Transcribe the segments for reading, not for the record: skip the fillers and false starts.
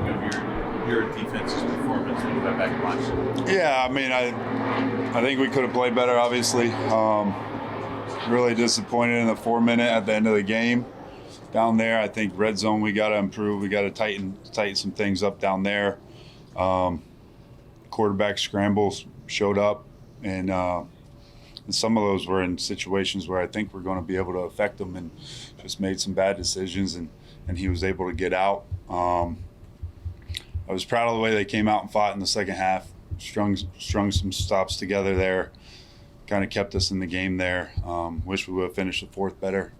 think of your defense's performance when you went back and watched it? Yeah, I mean, I think we could have played better, obviously. Really disappointed in the 4-minute at the end of the game down there. I think red zone, we got to improve. We got to tighten some things up down there. Quarterback scrambles showed up, and some of those were in situations where I think we're going to be able to affect them, and just made some bad decisions, and he was able to get out. I was proud of the way they came out and fought in the second half, strung some stops together there, kind of kept us in the game there. Wish we would have finished the fourth better.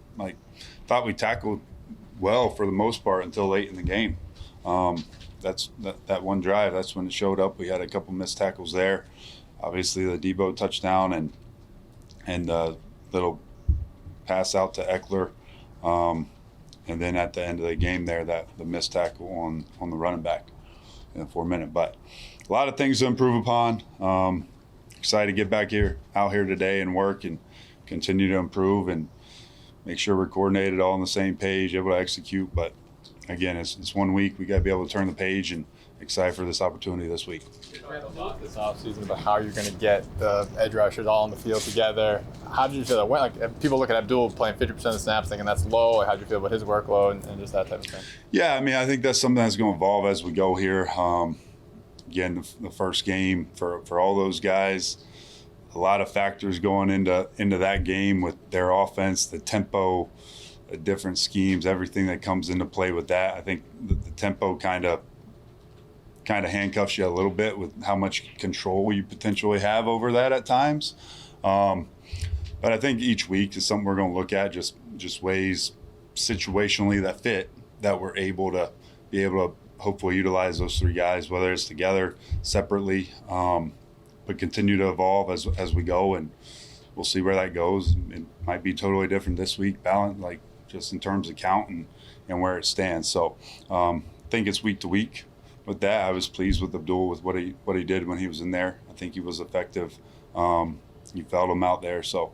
Thought we tackled well for the most part until late in the game. That one drive, that's when it showed up. We had a couple missed tackles there. Obviously the Debo touchdown and little pass out to Eckler. And then at the end of the game there, the missed tackle on the running back in the 4-minute. But a lot of things to improve upon. Excited to get back out here today and work and continue to improve and make sure we're coordinated, all on the same page, able to execute. But again, it's 1 week. We got to be able to turn the page, and excited for this opportunity this week. We read a lot this offseason about how you're going to get the edge rushers all on the field together. How did you feel that went? Like, people look at Abdul playing 50% of the snaps thinking that's low. How did you feel about his workload and just that type of thing? Yeah, I mean, I think that's something that's going to evolve as we go here. Again, the first game for all those guys, a lot of factors going into that game with their offense, the tempo, the different schemes, everything that comes into play with that. I think the tempo kind of handcuffs you a little bit with how much control you potentially have over that at times. But I think each week is something we're going to look at, just ways situationally that fit, that we're able to hopefully utilize those three guys, whether it's together, separately, but continue to evolve as we go, and we'll see where that goes. It might be totally different this week, balance, like just in terms of count and where it stands. So I think it's week to week. With that, I was pleased with Abdul with what he did when he was in there. I think he was effective. You felt him out there. So,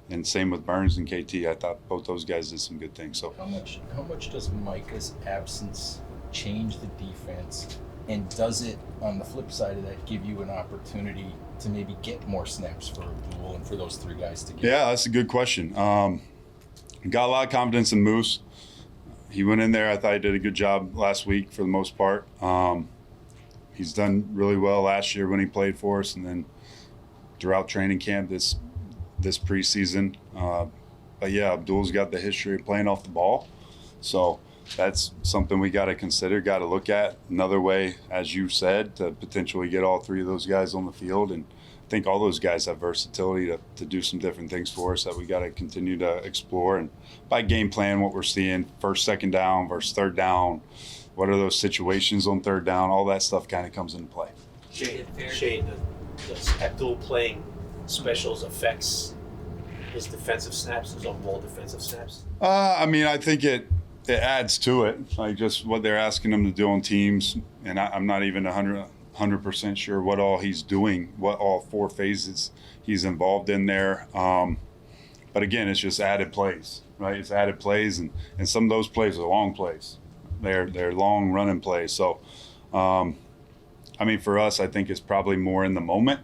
and same with Burns and KT. I thought both those guys did some good things. So how much does Micah's absence change the defense, and does it, on the flip side of that, give you an opportunity to maybe get more snaps for Abdul and for those three guys together? Yeah, that's a good question. Got a lot of confidence in Moose. He went in there. I thought he did a good job last week for the most part. He's done really well last year when he played for us, and then throughout training camp this preseason. But yeah, Abdul's got the history of playing off the ball, so that's something we got to consider, got to look at. Another way, as you said, to potentially get all three of those guys on the field. And I think all those guys have versatility to do some different things for us that we got to continue to explore. And by game plan, what we're seeing, first, second down versus third down, what are those situations on third down, all that stuff kind of comes into play. Shane, does Abdul playing specials affects his defensive snaps, his on-ball defensive snaps? I mean, I think it adds to it, like just what they're asking him to do on teams. And I'm not even 100% sure what all he's doing, what all four phases he's involved in there. But again, it's just added plays, right? It's added plays, and some of those plays are long plays. They're long running plays. So, I mean, for us, I think it's probably more in the moment,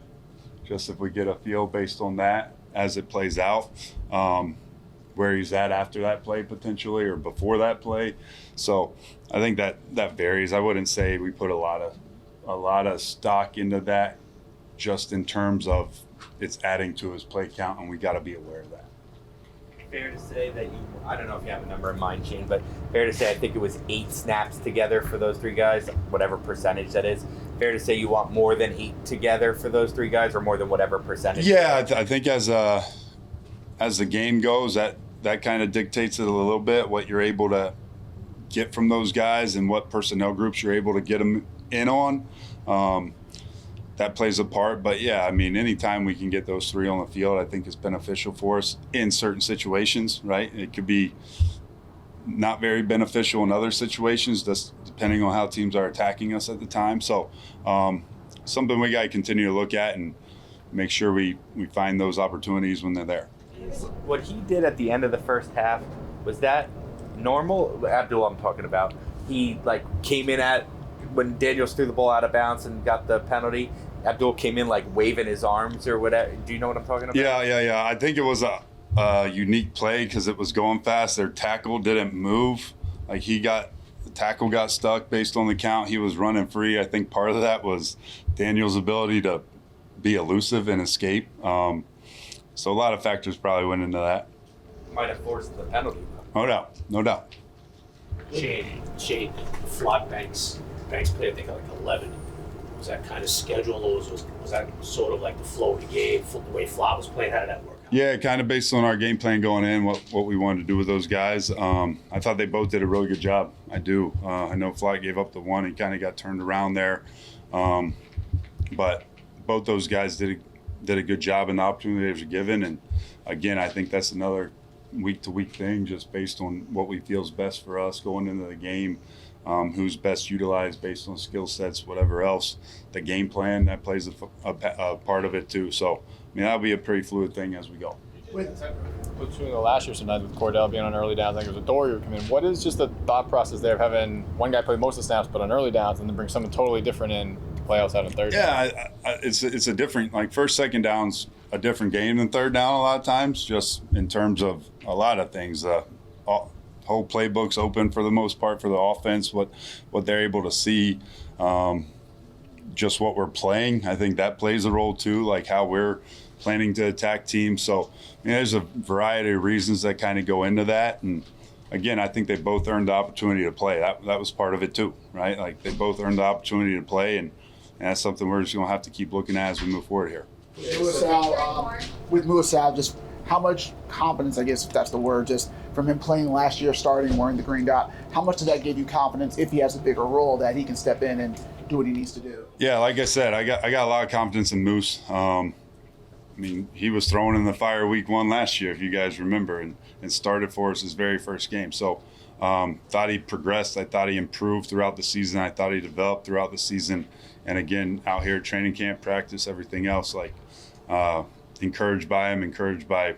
just if we get a feel based on that as it plays out, where he's at after that play potentially or before that play. So I think that varies. I wouldn't say we put a lot of stock into that, just in terms of it's adding to his play count, and we got to be aware of that. Fair to say that I don't know if you have a number in mind, Shane, but fair to say I think it was 8 snaps together for those three guys, whatever percentage that is. Fair to say you want more than 8 together for those three guys, or more than whatever percentage? Yeah, I think as the game goes, that kind of dictates it a little bit, what you're able to get from those guys and what personnel groups you're able to get them in on. That plays a part. But yeah, I mean, anytime we can get those three on the field, I think is beneficial for us in certain situations, right? It could be not very beneficial in other situations, just depending on how teams are attacking us at the time. So something we got to continue to look at and make sure we find those opportunities when they're there. What he did at the end of the first half, was that normal? Abdul, I'm talking about. He came in at when Daniels threw the ball out of bounds and got the penalty, Abdul came in like waving his arms or whatever. Do you know what I'm talking about? Yeah. I think it was a unique play because it was going fast. Their tackle didn't move. Like the tackle got stuck based on the count. He was running free. I think part of that was Daniel's ability to be elusive and escape. So a lot of factors probably went into that. Might have forced the penalty though. No doubt. Shane, Flock Banks played, I think, like 11. Was that kind of scheduled, or was that sort of like the flow of the game, the way Flock was playing? How did that work out? Yeah, kind of based on our game plan going in, what we wanted to do with those guys. I thought they both did a really good job. I do. I know Flock gave up the one. He kind of got turned around there. But both those guys did a good job in the opportunity they were given. And, again, I think that's another week-to-week thing just based on what we feel is best for us going into the game, who's best utilized based on skill sets, whatever else. The game plan, that plays a part of it too. So, I mean, that'll be a pretty fluid thing as we go. Between the last year sometimes with Cordell being on early downs, I think it was a Dory who come in. What is just the thought process there of having one guy play most of the snaps but on early downs and then bring someone totally different in to play outside on third down? Yeah, it's a different, like first, second down's a different game than third down a lot of times, just in terms of a lot of things. Whole playbook's open for the most part for the offense, what they're able to see, just what we're playing. I think that plays a role too, like how we're planning to attack teams. So, I mean, there's a variety of reasons that kind of go into that. And again, I think they both earned the opportunity to play. That was part of it too, right? Like they both earned the opportunity to play, and that's something we're just going to have to keep looking at as we move forward here. With Muasal, just how much confidence, I guess if that's the word, just from him playing last year, starting, wearing the green dot, how much does that give you confidence if he has a bigger role that he can step in and do what he needs to do? Yeah, like I said, I got a lot of confidence in Moose. I mean, he was thrown in the fire week 1 last year, if you guys remember, and started for us his very first game. So thought he progressed. I thought he improved throughout the season. I thought he developed throughout the season. And again, out here, training camp, practice, everything else, like encouraged by him, encouraged by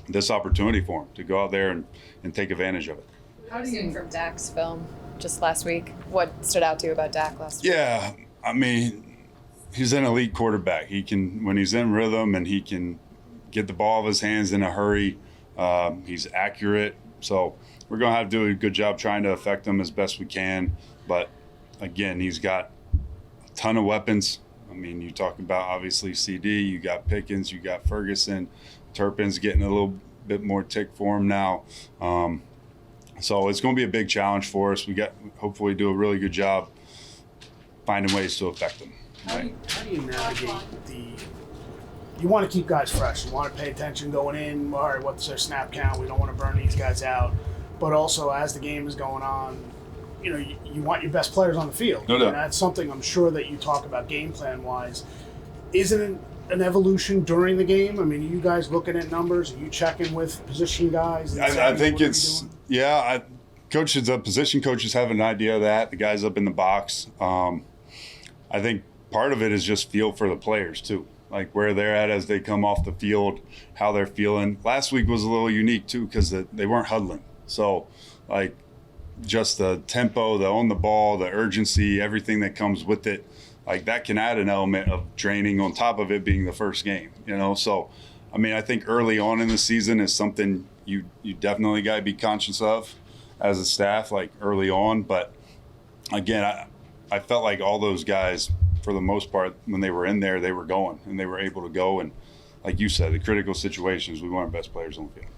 this opportunity for him to go out there and take advantage of it. How do you from Dak's film just last week? What stood out to you about Dak last week? Yeah, I mean, he's an elite quarterback. He can, when he's in rhythm and he can get the ball of his hands in a hurry, he's accurate. So we're going to have to do a good job trying to affect him as best we can. But again, he's got a ton of weapons. I mean, you talk about obviously CD, you got Pickens, you got Ferguson, Turpin's getting a little bit more tick for him now. So it's going to be a big challenge for us. Hopefully do a really good job finding ways to affect them. Right? How do you navigate you want to keep guys fresh. You want to pay attention going in. All right, what's their snap count? We don't want to burn these guys out. But also, as the game is going on, you want your best players on the field. No doubt. And that's something I'm sure that you talk about game plan wise. Isn't it an evolution during the game? I mean, are you guys looking at numbers? Are you checking with position guys? I think it's position coaches have an idea of that. The guys up in the box. I think part of it is just feel for the players too, like where they're at as they come off the field, how they're feeling. Last week was a little unique too because they weren't huddling. So, like, just the tempo, the on the ball, the urgency, everything that comes with it, like that can add an element of draining on top of it being the first game, So, I mean, I think early on in the season is something you definitely got to be conscious of as a staff, like early on. But again, I felt like all those guys, for the most part, when they were in there, they were going and they were able to go. And like you said, the critical situations, we want our best players on the field.